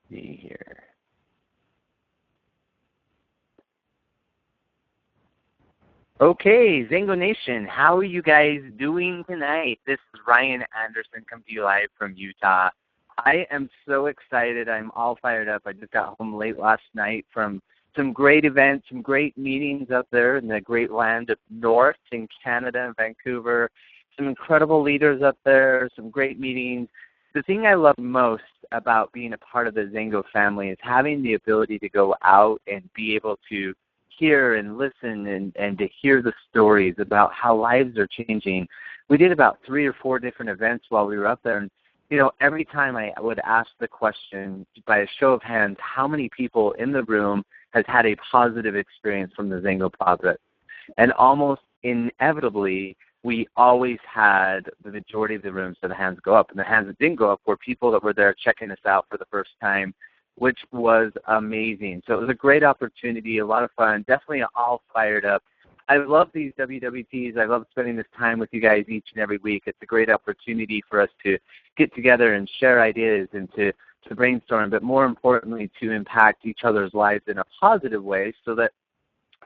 see here. Okay, Xango Nation, how are you guys doing tonight? This is Ryan Anderson coming to you live from Utah. I am so excited. I'm all fired up. I just got home late last night from some great events, some great meetings up there in the great land of North in Canada and Vancouver. Some incredible leaders up there, some great meetings. The thing I love most about being a part of the Xango family is having the ability to go out and be able to hear and listen and to hear the stories about how lives are changing. We did about 3 or 4 different events while we were up there, and every time I would ask the question by a show of hands, how many people in the room has had a positive experience from the Xango project? And almost inevitably, we always had the majority of the room, so the hands go up. And the hands that didn't go up were people that were there checking us out for the first time, which was amazing. So it was a great opportunity, a lot of fun, definitely all fired up. I love these WWTs. I love spending this time with you guys each and every week. It's a great opportunity for us to get together and share ideas and to brainstorm, but more importantly, to impact each other's lives in a positive way so that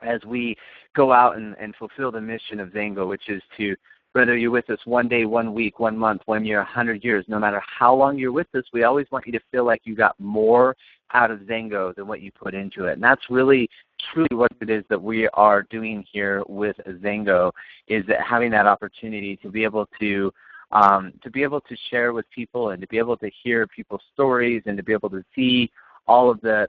as we go out and fulfill the mission of Xango, which is to, whether you're with us 1 day, 1 week, 1 month, 1 year, 100 years, no matter how long you're with us, we always want you to feel like you got more out of Xango than what you put into it. And that's really, truly what it is that we are doing here with Xango, is that having that opportunity to be able to share with people and to be able to hear people's stories and to be able to see all of the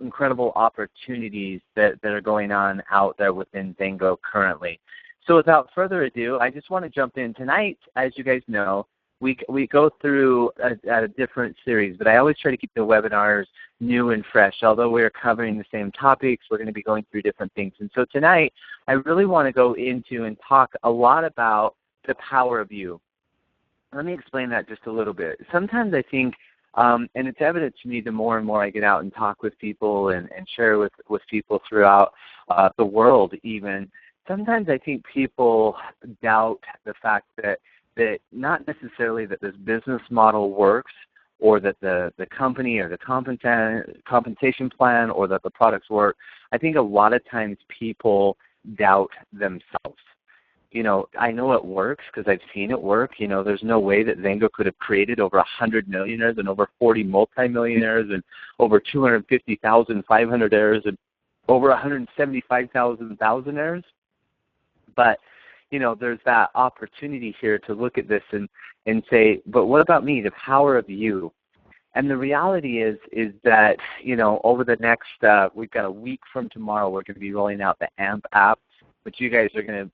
incredible opportunities that are going on out there within Xango currently. So without further ado, I just want to jump in. Tonight, as you guys know, we go through a different series, but I always try to keep the webinars new and fresh. Although we're covering the same topics, we're going to be going through different things. And so tonight, I really want to go into and talk a lot about the power of you. Let me explain that just a little bit. Sometimes I think, and it's evident to me the more and more I get out and talk with people and share with people throughout the world even, sometimes I think people doubt the fact that not necessarily that this business model works or that the company or the compensation plan or that the products work. I think a lot of times people doubt themselves. I know it works because I've seen it work. There's no way that Xango could have created over 100 millionaires and over 40 multimillionaires and over 250,000 500aires and over 175,000 thousandaires. But, there's that opportunity here to look at this and say, but what about me, the power of you? And the reality is that, over the next, we've got a week from tomorrow, we're going to be rolling out the AMP app, which you guys are going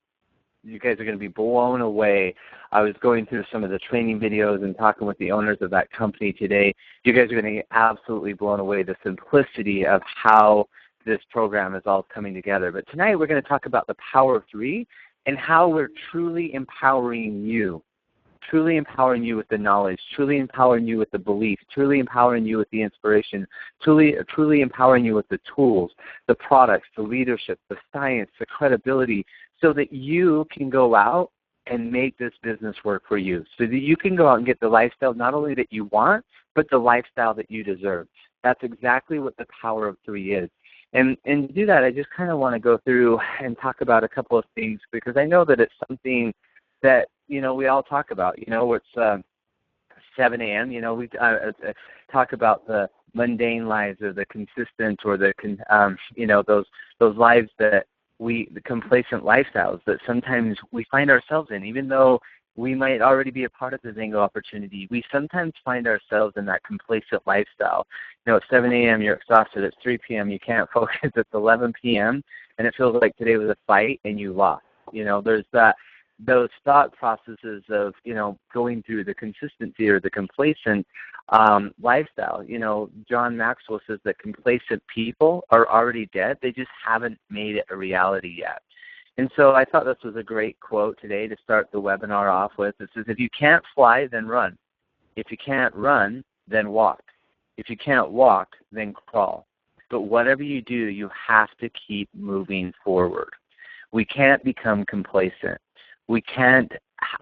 to be blown away. I was going through some of the training videos and talking with the owners of that company today. You guys are going to get absolutely blown away, the simplicity of how this program is all coming together. But tonight we're going to talk about the power of 3 and how we're truly empowering you with the knowledge, truly empowering you with the belief, truly empowering you with the inspiration, truly empowering you with the tools, the products, the leadership, the science, the credibility, so that you can go out and make this business work for you, so that you can go out and get the lifestyle not only that you want, but the lifestyle that you deserve. That's exactly what the power of 3 is. And to do that, I just kind of want to go through and talk about a couple of things, because I know that it's something that, we all talk about. It's 7 a.m., we talk about the mundane lives or the consistent or the, those lives that the complacent lifestyles that sometimes we find ourselves in, even though we might already be a part of the Xango opportunity. We sometimes find ourselves in that complacent lifestyle. At 7 a.m. you're exhausted. At 3 p.m. you can't focus. At 11 p.m. and it feels like today was a fight and you lost. There's those thought processes of, going through the consistency or the complacent lifestyle. John Maxwell says that complacent people are already dead. They just haven't made it a reality yet. And so I thought this was a great quote today to start the webinar off with. It says, if you can't fly, then run. If you can't run, then walk. If you can't walk, then crawl. But whatever you do, you have to keep moving forward. We can't become complacent. We can't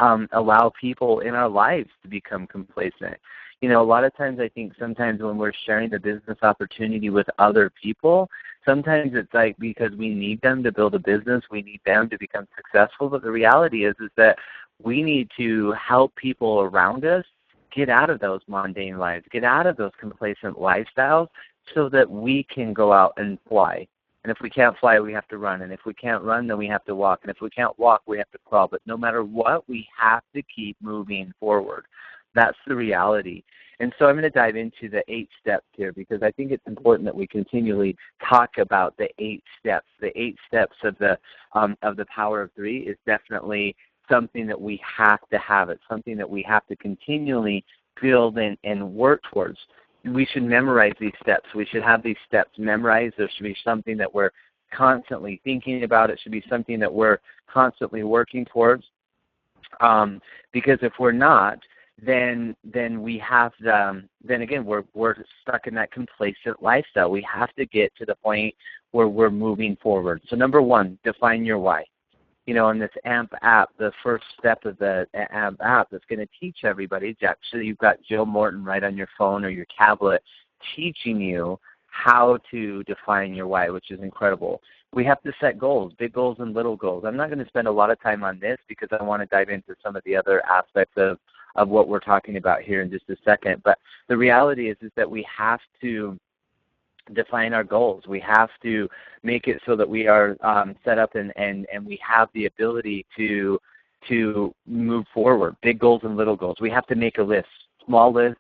allow people in our lives to become complacent. A lot of times I think sometimes when we're sharing the business opportunity with other people, sometimes it's like because we need them to build a business, we need them to become successful. But the reality is that we need to help people around us get out of those mundane lives, get out of those complacent lifestyles so that we can go out and fly. And if we can't fly, we have to run. And if we can't run, then we have to walk. And if we can't walk, we have to crawl. But no matter what, we have to keep moving forward. That's the reality. And so I'm going to dive into the 8 steps here because I think it's important that we continually talk about the 8 steps. The 8 steps of the power of 3 is definitely something that we have to have. It's something that we have to continually build and work towards. We should memorize these steps. We should have these steps memorized. There should be something that we're constantly thinking about. It should be something that we're constantly working towards. Because if we're not, then we have then again we're stuck in that complacent lifestyle. We have to get to the point where we're moving forward. So number 1, define your why. In this AMP app, the first step of the AMP app that's going to teach everybody, actually you've got Jill Morton right on your phone or your tablet teaching you how to define your why, which is incredible. We have to set goals, big goals and little goals. I'm not going to spend a lot of time on this because I want to dive into some of the other aspects of what we're talking about here in just a second. But the reality is that we have to define our goals. We have to make it so that we are set up and we have the ability to move forward, big goals and little goals. We have to make a list, small list.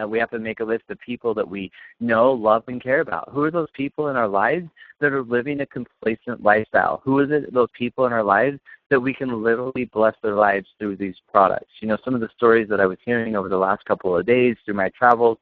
We have to make a list of people that we know, love, and care about. Who are those people in our lives that are living a complacent lifestyle? Who is it, those people in our lives that we can literally bless their lives through these products? Some of the stories that I was hearing over the last couple of days through my travels,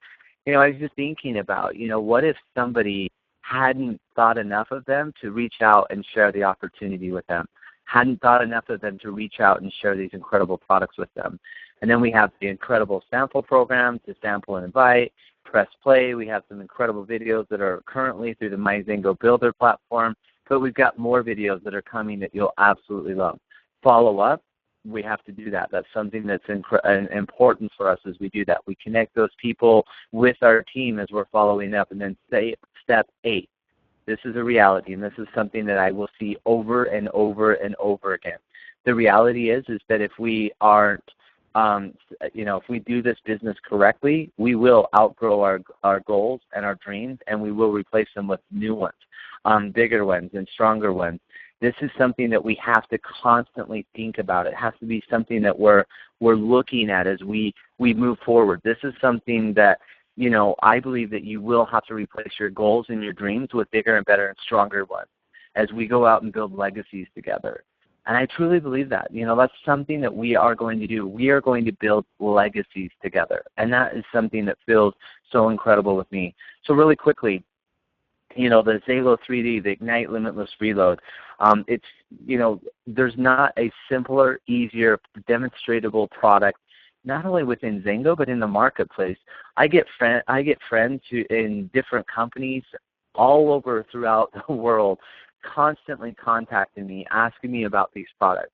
I was just thinking about, what if somebody hadn't thought enough of them to reach out and share the opportunity with them, hadn't thought enough of them to reach out and share these incredible products with them. And then we have the incredible sample program to sample and invite, press play. We have some incredible videos that are currently through the My Xango Builder platform, but we've got more videos that are coming that you'll absolutely love. Follow up. We have to do that. That's something that's important for us as we do that. We connect those people with our team as we're following up. And then step 8. This is a reality, and this is something that I will see over and over and over again. The reality is that if we aren't, if we do this business correctly, we will outgrow our goals and our dreams, and we will replace them with new ones, bigger ones and stronger ones. This is something that we have to constantly think about. It has to be something that we're looking at as we move forward. This is something that, I believe that you will have to replace your goals and your dreams with bigger and better and stronger ones as we go out and build legacies together. And I truly believe that. That's something that we are going to do. We are going to build legacies together. And that is something that feels so incredible with me. So really quickly, the Xango 3D, the Ignite Limitless Reload, there's not a simpler, easier, demonstratable product, not only within Xango, but in the marketplace. I get friends in different companies all over throughout the world constantly contacting me, asking me about these products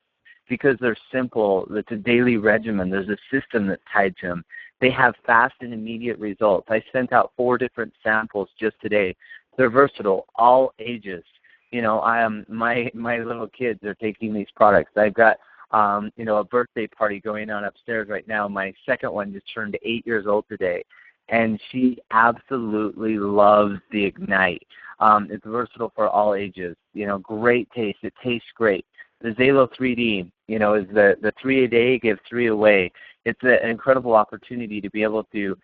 because they're simple. It's a daily regimen. There's a system that's tied to them. They have fast and immediate results. I sent out 4 different samples just today. They're versatile, all ages. My little kids are taking these products. I've got a birthday party going on upstairs right now. My second one just turned 8 years old today, and she absolutely loves the Ignite. It's versatile for all ages. Great taste. It tastes great. The Xango 3D, is the 3 a day, give 3 away. It's an incredible opportunity to be able to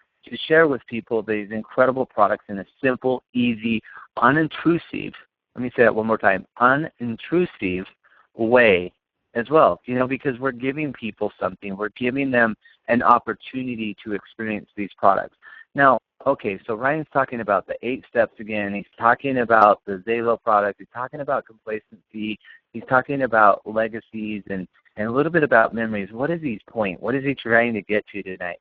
share with people these incredible products in a simple, easy, unintrusive, let me say that one more time, unintrusive way as well, because we're giving people something. We're giving them an opportunity to experience these products. Now, okay, so Ryan's talking about the 8 steps again. He's talking about the Xango product. He's talking about complacency. He's talking about legacies and a little bit about memories. What is his point? What is he trying to get to tonight?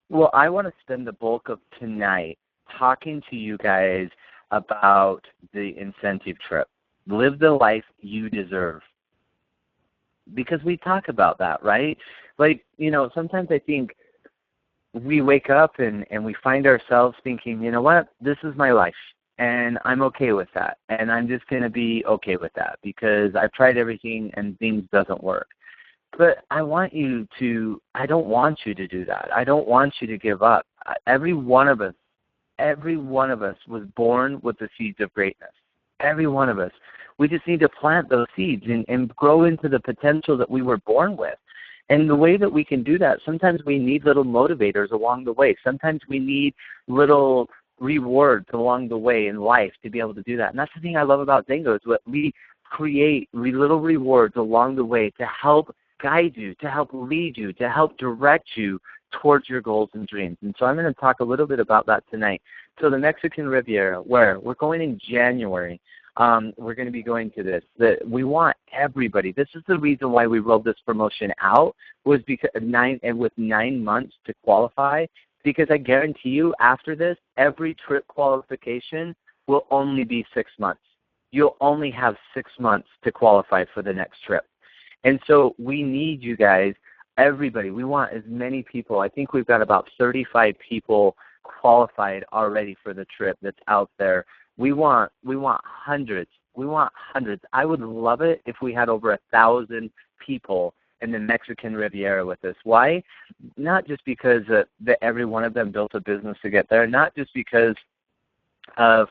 Well, I want to spend the bulk of tonight talking to you guys about the incentive trip. Live the life you deserve. Because we talk about that, right? Sometimes I think we wake up and we find ourselves thinking, you know what, this is my life, and I'm okay with that, and I'm just going to be okay with that because I've tried everything and things doesn't work. But I don't want you to do that. I don't want you to give up. Every one of us was born with the seeds of greatness. Every one of us. We just need to plant those seeds and grow into the potential that we were born with. And the way that we can do that, sometimes we need little motivators along the way. Sometimes we need little rewards along the way in life to be able to do that. And that's the thing I love about Xango is what we create little rewards along the way to help guide you, to help lead you, to help direct you towards your goals and dreams. And so I'm going to talk a little bit about that tonight. So the Mexican Riviera, where we're going in January, we're going to be going to this. We want everybody. This is the reason why we rolled this promotion out, was because with 9 months to qualify, because I guarantee you after this, every trip qualification will only be 6 months. You'll only have 6 months to qualify for the next trip. And so we need you guys, everybody. We want as many people. I think we've got about 35 people qualified already for the trip that's out there. We want hundreds. We want hundreds. I would love it if we had over 1,000 people in the Mexican Riviera with us. Why? Not just because that every one of them built a business to get there, not just because of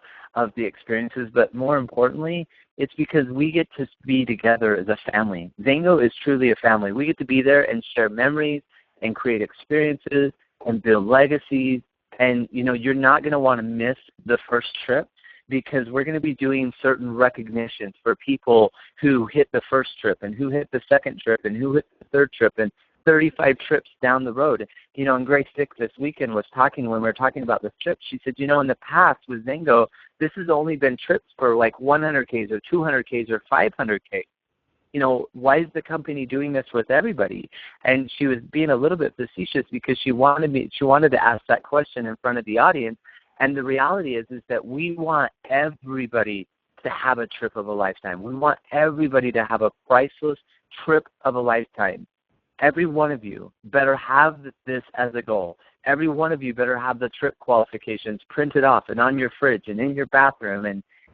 the experiences, but more importantly, it's because we get to be together as a family. Xango is truly a family. We get to be there and share memories and create experiences and build legacies. And, you know, you're not going to want to miss the first trip because we're going to be doing certain recognitions for people who hit the first trip and who hit the second trip and who hit the third trip and 35 trips down the road. You know, and Grace Dick this weekend was talking, when we were talking about this trip, she said, you know, in the past with Xango, this has only been trips for like 100Ks or 200Ks or 500K. You know, why is the company doing this with everybody? And she was being a little bit facetious because she wanted to ask that question in front of the audience. And the reality is that we want everybody to have a trip of a lifetime. We want everybody to have a priceless trip of a lifetime. Every one of you better have this as a goal. Every one of you better have the trip qualifications printed off and on your fridge and in your bathroom,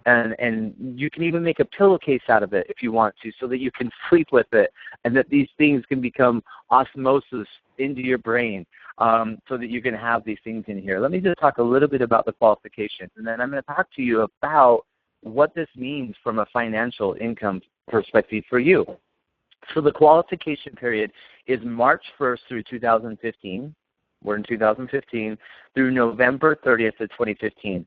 and you can even make a pillowcase out of it if you want to, so that you can sleep with it, and that these things can become osmosis into your brain, so that you can have these things in here. Let me just talk a little bit about the qualifications, and then I'm going to talk to you about what this means from a financial income perspective for you. So the qualification period is March 1st through 2015. We're in 2015 through November 30th of 2015.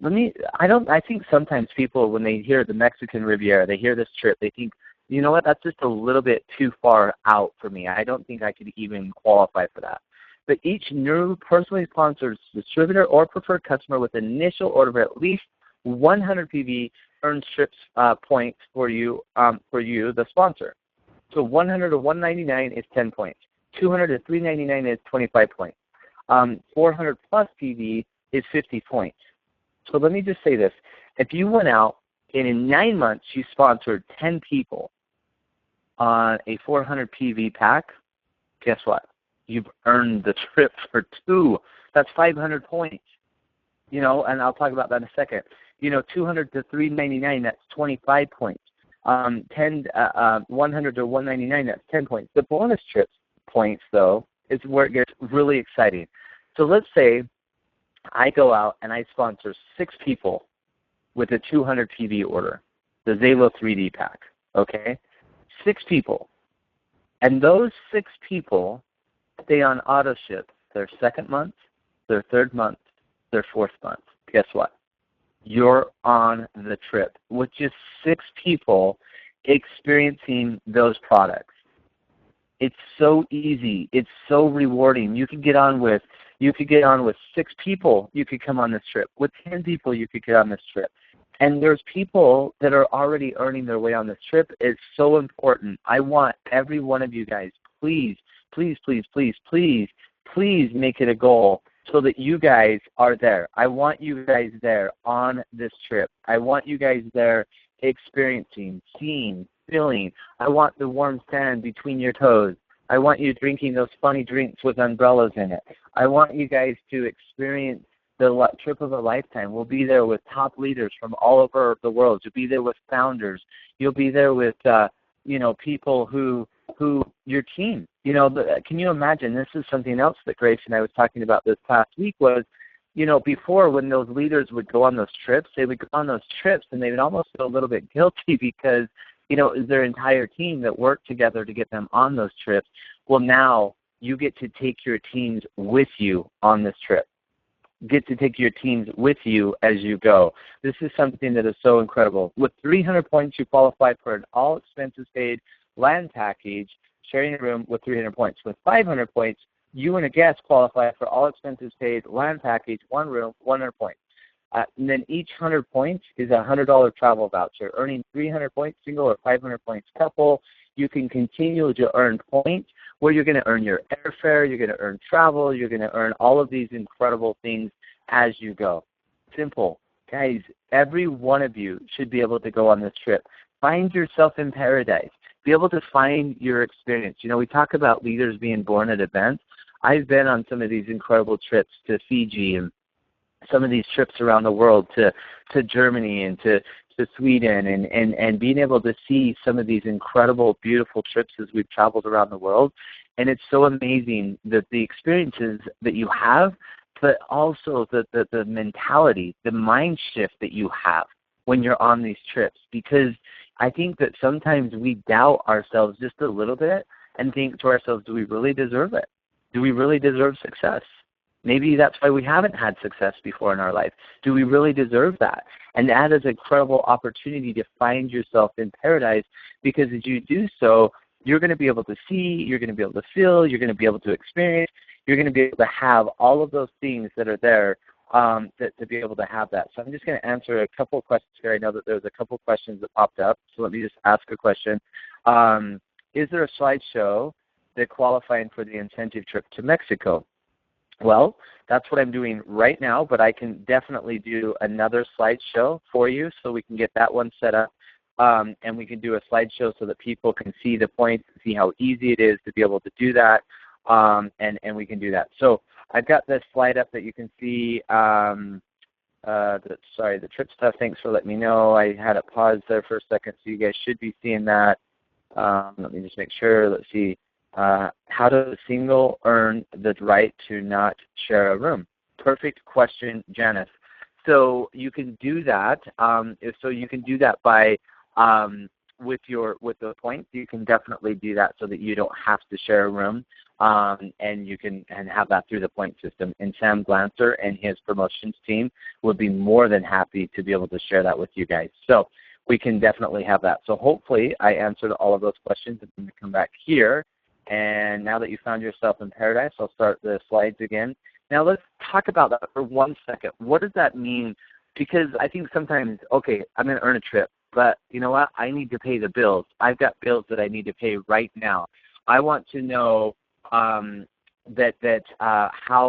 I think sometimes people, when they hear the Mexican Riviera, they hear this trip, they think, you know what, that's just a little bit too far out for me. I don't think I could even qualify for that. But each new personally sponsored distributor or preferred customer with initial order of at least 100 PV earns trips points for you, the sponsor. So 100 to 199 is 10 points. 200 to 399 is 25 points. 400 plus PV is 50 points. So let me just say this. If you went out and in 9 months you sponsored 10 people on a 400 PV pack, guess what? You've earned the trip for 2. That's 500 points. You know, and I'll talk about that in a second. You know, 200 to 399, that's 25 points. 100 to 199, that's 10 points. The bonus trips points, though, is where it gets really exciting. So let's say I go out and I sponsor 6 people with a 200 PV order, the Zalo 3D pack, okay? 6 people. And those 6 people stay on auto ship their second month, their third month, their fourth month. Guess what? You're on the trip with just 6 people experiencing those products. It's so easy. It's so rewarding. You could get on with 6 people. You could come on this trip. With 10 people, you could get on this trip. And there's people that are already earning their way on this trip. It's so important. I want every one of you guys, please, please, please, please, please, please make it a goal so that you guys are there. I want you guys there on this trip. I want you guys there experiencing, seeing, feeling. I want the warm sand between your toes. I want you drinking those funny drinks with umbrellas in it. I want you guys to experience the trip of a lifetime. We'll be there with top leaders from all over the world. You'll be there with founders. You'll be there with, people who your team. Can you imagine? This is something else that Grace and I was talking about this past week was, before when those leaders would go on those trips, they would go on those trips and they would almost feel a little bit guilty because, it was their entire team that worked together to get them on those trips. Well, now you get to take your teams with you on this trip. Get to take your teams with you as you go. This is something that is so incredible. With 300 points, you qualify for an all-expenses-paid land package, sharing a room with 300 points. With 500 points, you and a guest qualify for all-expenses-paid land package, one room, 100 points. And then each 100 points is a $100 travel voucher. Earning 300 points single or 500 points couple, you can continue to earn points where you're going to earn your airfare, you're going to earn travel, you're going to earn all of these incredible things as you go. Simple. Guys, every one of you should be able to go on this trip. Find yourself in paradise. Be able to find your experience. We talk about leaders being born at events. I've been on some of these incredible trips to Fiji and some of these trips around the world to Germany and to Sweden and being able to see some of these incredible, beautiful trips as we've traveled around the world. And it's so amazing that the experiences that you have, but also the mentality, the mind shift that you have when you're on these trips. Because I think that sometimes we doubt ourselves just a little bit and think to ourselves, do we really deserve it? Do we really deserve success? Maybe that's why we haven't had success before in our life. Do we really deserve that? And that is an incredible opportunity to find yourself in paradise, because as you do so, you're going to be able to see, you're going to be able to feel, you're going to be able to experience, you're going to be able to have all of those things that are there to be able to have that. So I'm just going to answer a couple of questions here. I know that there's a couple of questions that popped up, so let me just ask a question. Is there a slideshow that qualifying for the incentive trip to Mexico? Well, that's what I'm doing right now, but I can definitely do another slideshow for you so we can get that one set up. And we can do a slideshow so that people can see the points, see how easy it is to be able to do that, and we can do that. So I've got this slide up that you can see. The trip stuff, thanks for letting me know. I had it paused there for a second, so you guys should be seeing that. Let me just make sure. Let's see. How does a single earn the right to not share a room? Perfect question, Janice. So you can do that. So you can do that by with the points. You can definitely do that so that you don't have to share a room, and you can have that through the point system. And Sam Glancer and his promotions team would be more than happy to be able to share that with you guys. So we can definitely have that. So hopefully I answered all of those questions. I'm going to come back here. And now that you found yourself in paradise, I'll start the slides again. Now let's talk about that for 1 second. What does that mean? Because I think sometimes, okay, I'm going to earn a trip, but you know what? I need to pay the bills. I've got bills that I need to pay right now. I want to know how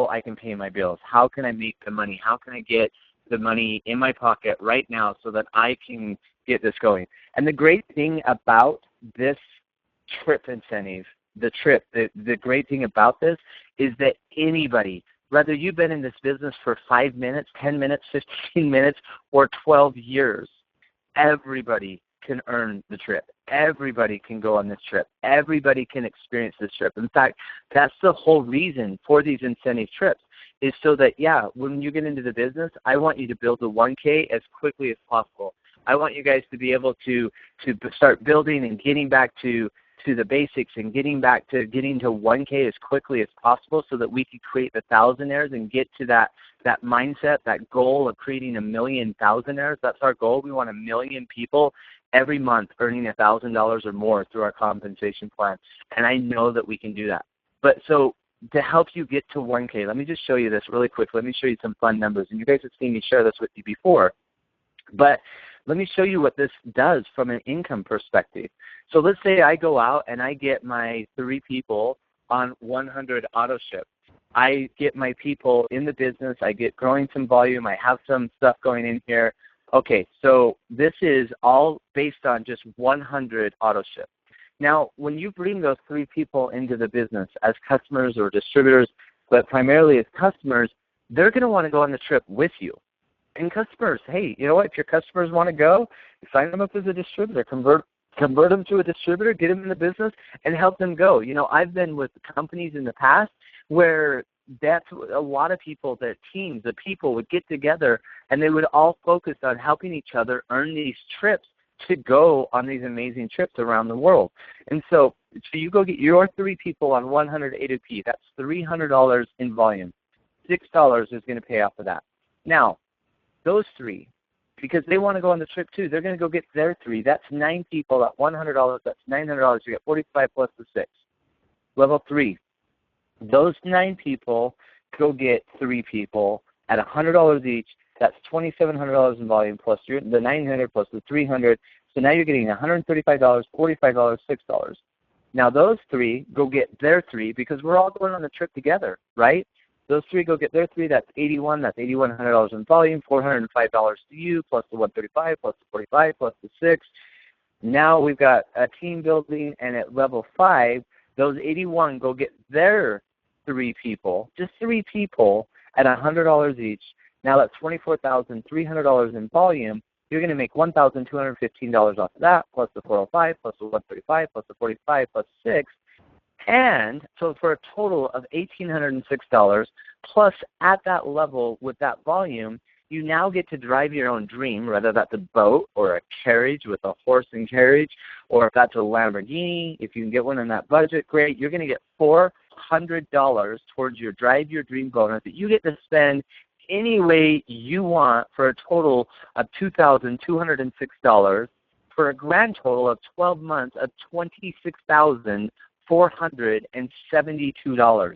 I can pay my bills. How can I make the money? How can I get the money in my pocket right now so that I can get this going? And the great thing about this trip incentive, the great thing about this is that anybody, whether you've been in this business for 5 minutes, 10 minutes, 15 minutes, or 12 years, everybody can earn the trip. Everybody can go on this trip. Everybody can experience this trip. In fact, that's the whole reason for these incentive trips, is so that, when you get into the business, I want you to build the 1K as quickly as possible. I want you guys to be able to start building and getting back to the basics and getting to 1K as quickly as possible so that we can create the thousandaires and get to that mindset, that goal of creating 1 million thousandaires. That's our goal. We want 1 million people every month earning $1,000 or more through our compensation plan. And I know that we can do that. But so to help you get to 1K, let me just show you this really quick. Let me show you some fun numbers. And you guys have seen me share this with you before. But let me show you what this does from an income perspective. So let's say I go out and I get my 3 people on 100 auto ship. I get my people in the business. I get growing some volume. I have some stuff going in here. Okay, so this is all based on just 100 auto ship. Now, when you bring those 3 people into the business as customers or distributors, but primarily as customers, they're going to want to go on the trip with you. And customers, hey, you know what? If your customers want to go, sign them up as a distributor, convert them to a distributor, get them in the business, and help them go. You know, I've been with companies in the past where that's a lot of people, the teams, the people would get together, and they would all focus on helping each other earn these trips to go on these amazing trips around the world. And so you go get your 3 people on 100 A2P. That's $300 in volume. $6 is going to pay off of that. Now, those 3, because they want to go on the trip too, they're going to go get their 3. That's 9 people at $100. That's $900. You get 45 plus the 6. Level 3. Those 9 people go get 3 people at $100 each. That's $2,700 in volume plus the $900 plus the $300. So now you're getting $135, $45, $6. Now those 3 go get their 3 because we're all going on the trip together, right? Those 3 go get their 3. That's $81. That's $8,100 in volume. $405 to you plus the $135 plus the $45 plus the 6. Now we've got a team building, and at level 5, those 81 go get their 3 people, just 3 people at $100 each. Now that's $24,300 in volume. You're going to make $1,215 off of that, plus the 405, plus the 135, plus the 45, plus 6. And so for a total of $1,806, plus at that level with that volume, you now get to drive your own dream, whether that's a boat or a carriage with a horse and carriage, or if that's a Lamborghini. If you can get one in that budget, great. You're going to get $400 towards your Drive Your Dream bonus that you get to spend any way you want for a total of $2,206 for a grand total of 12 months of $26,472.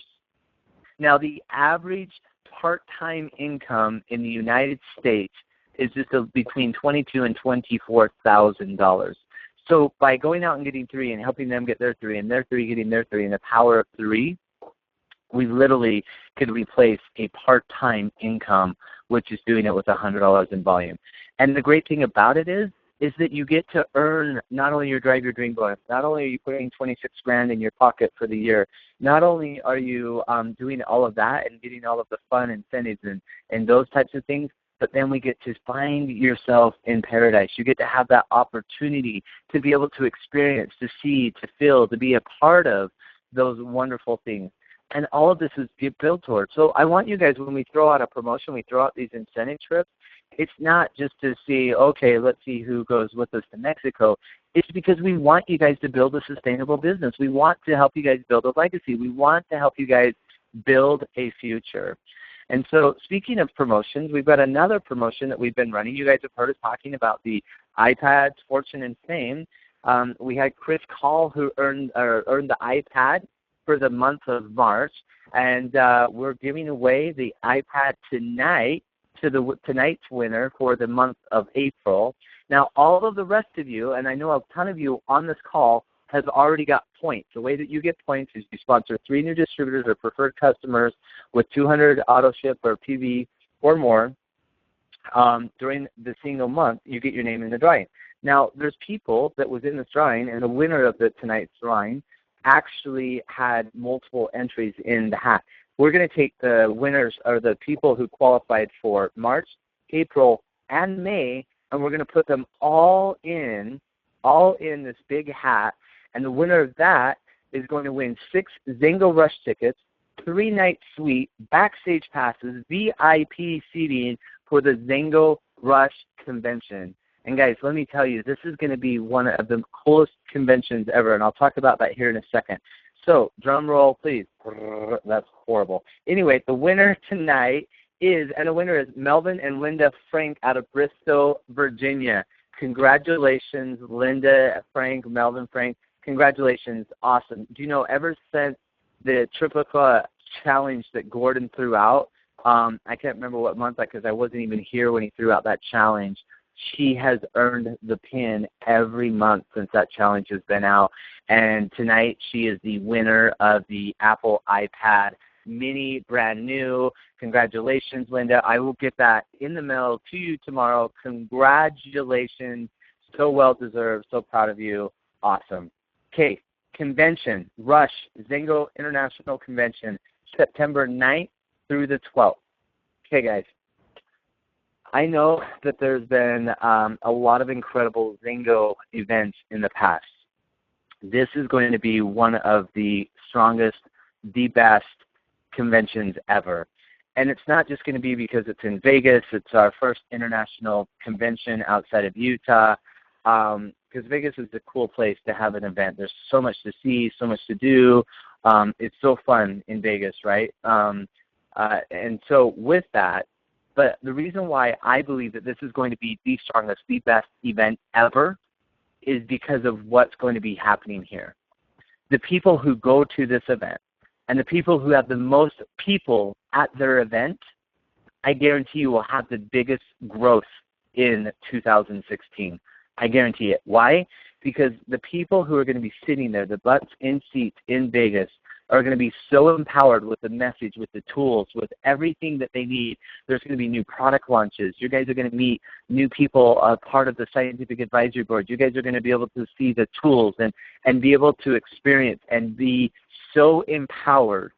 Now, the average part-time income in the United States is just between $22,000 and $24,000. So by going out and getting 3 and helping them get their 3 and their 3 getting their 3 and the power of 3, we literally could replace a part-time income, which is doing it with $100 in volume. And the great thing about it is that you get to earn not only your Drive Your Dream bonus, not only are you putting $26,000 in your pocket for the year, not only are you doing all of that and getting all of the fun incentives and those types of things, but then we get to find yourself in paradise. You get to have that opportunity to be able to experience, to see, to feel, to be a part of those wonderful things. And all of this is built towards. So I want you guys, when we throw out a promotion, we throw out these incentive trips, it's not just to see, okay, let's see who goes with us to Mexico. It's because we want you guys to build a sustainable business. We want to help you guys build a legacy. We want to help you guys build a future. And so speaking of promotions, we've got another promotion that we've been running. You guys have heard us talking about the iPads, Fortune, and Fame. We had Chris Call who earned the iPad for the month of March, and we're giving away the iPad tonight to tonight's winner for the month of April. Now, all of the rest of you, and I know a ton of you on this call, have already got points. The way that you get points is you sponsor 3 new distributors or preferred customers with 200 auto ship or PV or more during the single month. You get your name in the drawing. Now, there's people that was in this drawing, and the winner of tonight's drawing actually had multiple entries in the hat. We're going to take the winners, or the people who qualified for March, April, and May, and we're going to put them all in this big hat. And the winner of that is going to win 6 Xango Rush tickets, 3-night suite, backstage passes, VIP seating for the Xango Rush convention. And guys, let me tell you, this is going to be one of the coolest conventions ever, and I'll talk about that here in a second. So, drum roll, please. That's horrible. Anyway, the winner tonight is Melvin and Linda Frank out of Bristol, Virginia. Congratulations, Linda, Frank, Melvin, Frank. Congratulations. Awesome. Do you know, ever since the Triple challenge that Gordon threw out, I can't remember what month, because I wasn't even here when he threw out that challenge, she has earned the pin every month since that challenge has been out. And tonight she is the winner of the Apple iPad Mini, brand new. Congratulations, Linda. I will get that in the mail to you tomorrow. Congratulations. So well deserved. So proud of you. Awesome. Okay, convention, Rush, Xango International Convention, September 9th through the 12th. Okay, guys. I know that there's been a lot of incredible Xango events in the past. This is going to be one of the strongest, the best conventions ever. And it's not just going to be because it's in Vegas. It's our first international convention outside of Utah, because Vegas is a cool place to have an event. There's so much to see, so much to do. It's so fun in Vegas, right? And so with that, but the reason why I believe that this is going to be the strongest, the best event ever is because of what's going to be happening here. The people who go to this event and the people who have the most people at their event, I guarantee you will have the biggest growth in 2016. I guarantee it. Why? Because the people who are going to be sitting there, the butts in seats in Vegas, are going to be so empowered with the message, with the tools, with everything that they need. There's going to be new product launches. You guys are going to meet new people, part of the scientific advisory board. You guys are going to be able to see the tools and be able to experience and be so empowered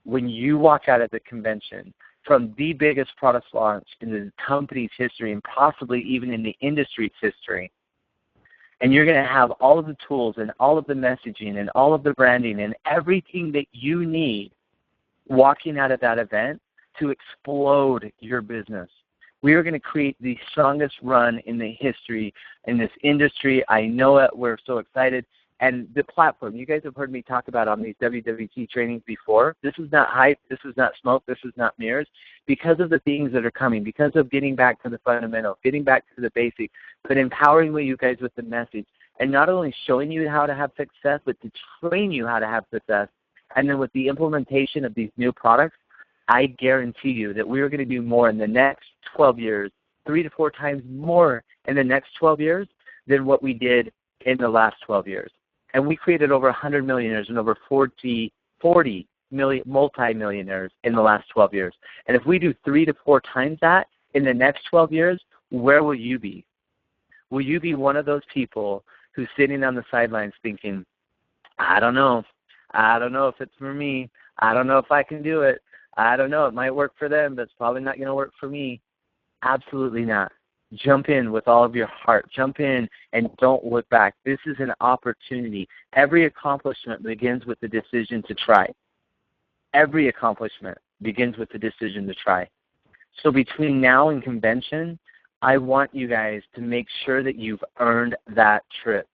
when you walk out of the convention from the biggest product launch in the company's history and possibly even in the industry's history. And you're going to have all of the tools and all of the messaging and all of the branding and everything that you need walking out of that event to explode your business. We are going to create the strongest run in the history in this industry. I know it. We're so excited. And the platform, you guys have heard me talk about on these WWT trainings before. This is not hype. This is not smoke. This is not mirrors. Because of the things that are coming, because of getting back to the fundamentals, getting back to the basics, but empowering you guys with the message. And not only showing you how to have success, but to train you how to have success. And then with the implementation of these new products, I guarantee you that we are going to do more in the next 12 years, 3 to 4 times more in the next 12 years than what we did in the last 12 years. And we created over 100 millionaires and over 40 million multi-millionaires in the last 12 years. And if we do 3 to 4 times that in the next 12 years, where will you be? Will you be one of those people who's sitting on the sidelines thinking, I don't know. I don't know if it's for me. I don't know if I can do it. I don't know. It might work for them, but it's probably not going to work for me. Absolutely not. Jump in with all of your heart. Jump in and don't look back. This is an opportunity. Every accomplishment begins with the decision to try. Every accomplishment begins with the decision to try. So between now and convention, I want you guys to make sure that you've earned that trip.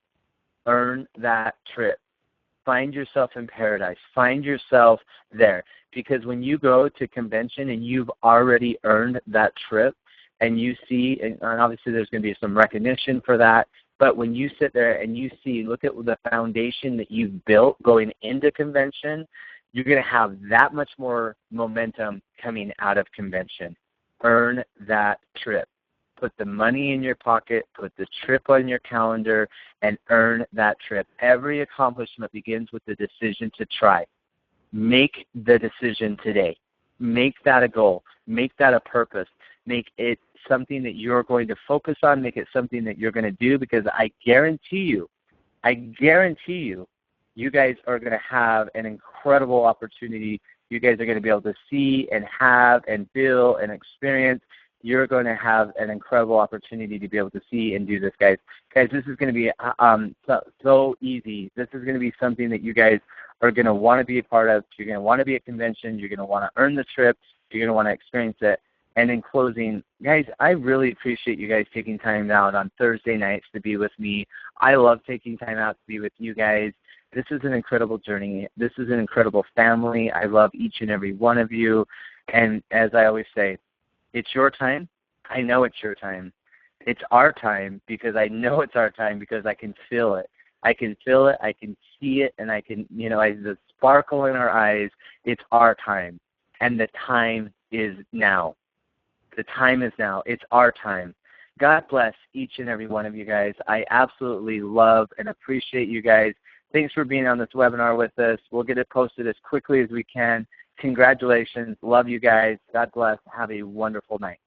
Earn that trip. Find yourself in paradise. Find yourself there. Because when you go to convention and you've already earned that trip, and you see, and obviously there's going to be some recognition for that, but when you sit there and you see, look at the foundation that you've built going into convention, you're going to have that much more momentum coming out of convention. Earn that trip. Put the money in your pocket, put the trip on your calendar, and earn that trip. Every accomplishment begins with the decision to try. Make the decision today. Make that a goal. Make that a purpose. Make it something that you're going to focus on. Make it something that you're going to do, because I guarantee you, you guys are going to have an incredible opportunity. You guys are going to be able to see and have and feel and experience. You're going to have an incredible opportunity to be able to see and do this, guys. Guys, this is going to be so easy. This is going to be something that you guys are going to want to be a part of. You're going to want to be at convention. You're going to want to earn the trip. You're going to want to experience it. And in closing, guys, I really appreciate you guys taking time out on Thursday nights to be with me. I love taking time out to be with you guys. This is an incredible journey. This is an incredible family. I love each and every one of you. And as I always say, it's your time. I know it's your time. It's our time, because I know it's our time, because I can feel it. I can feel it. I can see it. And I can, the sparkle in our eyes. It's our time. And the time is now. The time is now. It's our time. God bless each and every one of you guys. I absolutely love and appreciate you guys. Thanks for being on this webinar with us. We'll get it posted as quickly as we can. Congratulations. Love you guys. God bless. Have a wonderful night.